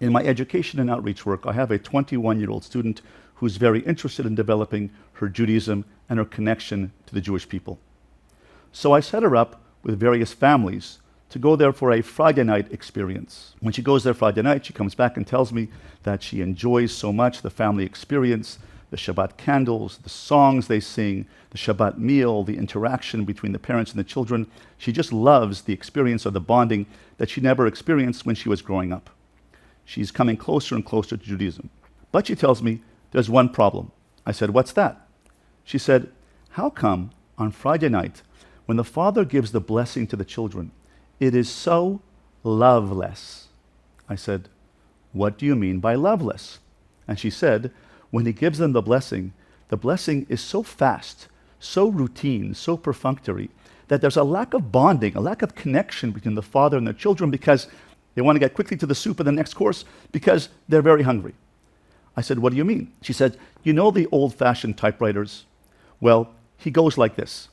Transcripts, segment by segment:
In my education and outreach work, I have a 21-year-old student who's very interested in developing her Judaism and her connection to the Jewish people. So I set her up with various families to go there for a Friday night experience. When she goes there Friday night, she comes back and tells me that she enjoys so much the family experience, the Shabbat candles, the songs they sing, the Shabbat meal, the interaction between the parents and the children. She just loves the experience of the bonding that she never experienced when she was growing up. She's coming closer and closer to Judaism. But she tells me there's one problem. I said, what's that? She said, how come on Friday night, when the father gives the blessing to the children, it is so loveless? I said, what do you mean by loveless? And she said, when he gives them the blessing is so fast, so routine, so perfunctory, that there's a lack of bonding, a lack of connection between the father and the children because they want to get quickly to the soup of the next course because they're very hungry. I said, what do you mean? She said, you know the old-fashioned typewriters? Well, he goes like this.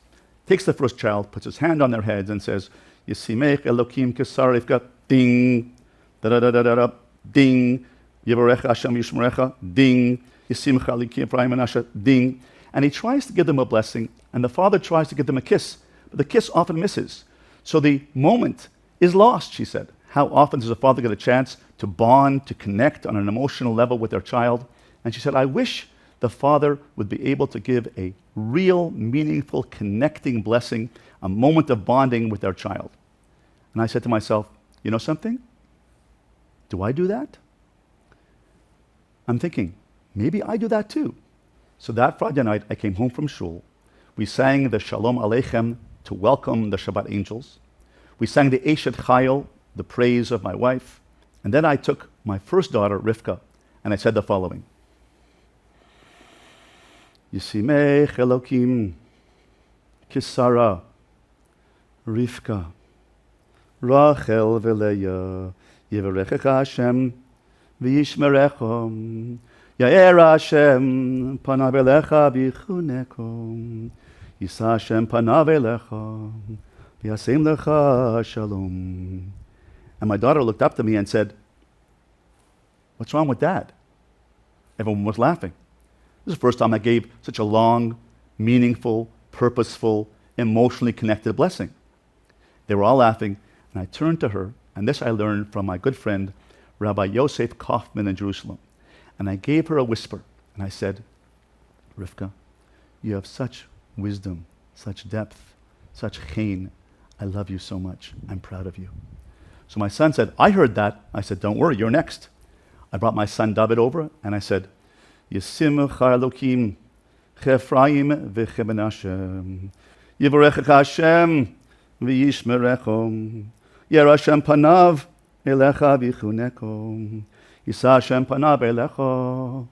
Takes the first child, puts his hand on their heads and says, Yisimech Elokim Kesar Rivka, ding, da-da-da-da-da, ding, Yevarecha Hashem Yishmerecha, ding, Yisimcha Likim Ephraim Menashe, ding. And he tries to give them a blessing, and the father tries to give them a kiss, but the kiss often misses. So the moment is lost, she said. How often does a father get a chance to bond, to connect on an emotional level with their child? And she said, I wish the father would be able to give a real, meaningful, connecting blessing, a moment of bonding with their child. And I said to myself, you know something? Do I do that? I'm thinking, maybe I do that too. So that Friday night, I came home from shul. We sang the Shalom Aleichem to welcome the Shabbat angels. We sang the Eshet Chayil, the praise of my wife. And then I took my first daughter, Rivka, and I said the following. Yisimech Elokim Kisara Rivka Rachel v'Leah Yivarechecha Hashem v'yishmerecha Yair Hashem panav elecha v'yichuneka Yisa Hashem panav elecha v'yasem lecha shalom. And my daughter looked up to me and said, what's wrong with Dad? Everyone was laughing. This is the first time I gave such a long, meaningful, purposeful, emotionally connected blessing. They were all laughing, and I turned to her, and this I learned from my good friend, Rabbi Yosef Kaufman in Jerusalem. And I gave her a whisper, and I said, Rivka, you have such wisdom, such depth, such chen. I love you so much. I'm proud of you. So my son said, I heard that. I said, don't worry, you're next. I brought my son David over, and I said, Yisimcha Elokim Chefraim v'Chemenashe Yivarechecha Hashem v'yishmerecha Yer Hashem panav elecha v'yichuneka Yisa Hashem panav elecha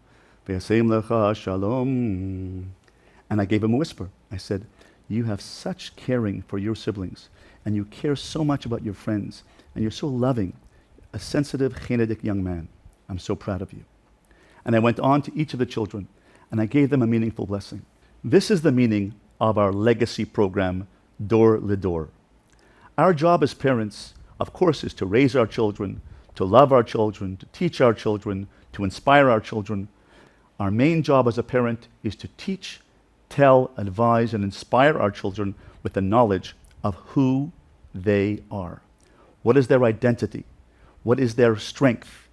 v'yasem lecha shalom. And I gave him a whisper. I said, you have such caring for your siblings, and you care so much about your friends, and you're so loving, a sensitive, Chenedic young man. I'm so proud of you. And I went on to each of the children, and I gave them a meaningful blessing. This is the meaning of our legacy program, Dor Lidor. Our job as parents, of course, is to raise our children, to love our children, to teach our children, to inspire our children. Our main job as a parent is to teach, tell, advise, and inspire our children with the knowledge of who they are. What is their identity? What is their strength?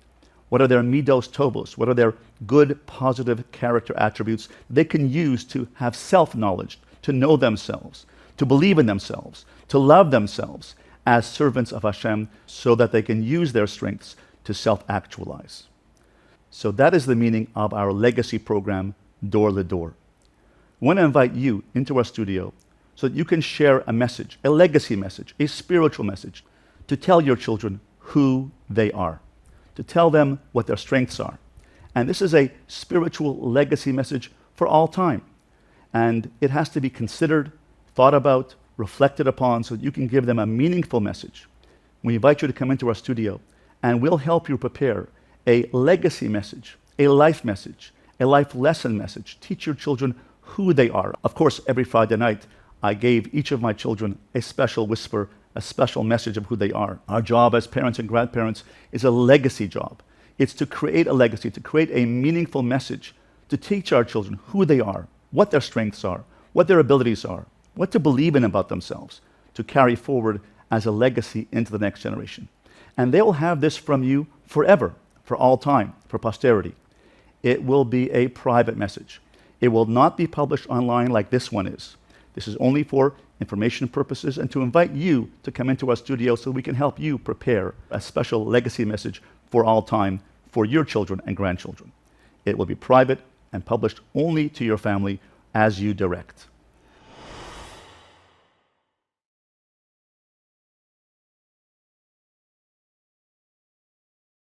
What are their midos tovos? What are their good, positive character attributes they can use to have self-knowledge, to know themselves, to believe in themselves, to love themselves as servants of Hashem so that they can use their strengths to self-actualize. So that is the meaning of our legacy program, Dor Lidor. I want to invite you into our studio so that you can share a message, a legacy message, a spiritual message, to tell your children who they are, to tell them what their strengths are. And this is a spiritual legacy message for all time. And it has to be considered, thought about, reflected upon so that you can give them a meaningful message. We invite you to come into our studio and we'll help you prepare a legacy message, a life lesson message. Teach your children who they are. Of course, every Friday night, I gave each of my children a special whisper, a special message of who they are. Our job as parents and grandparents is a legacy job. It's to create a legacy, to create a meaningful message, to teach our children who they are, what their strengths are, what their abilities are, what to believe in about themselves, to carry forward as a legacy into the next generation. And they will have this from you forever, for all time, for posterity. It will be a private message. It will not be published online like this one is. This is only for information purposes and to invite you to come into our studio so we can help you prepare a special legacy message for all time for your children and grandchildren. It will be private and published only to your family as you direct.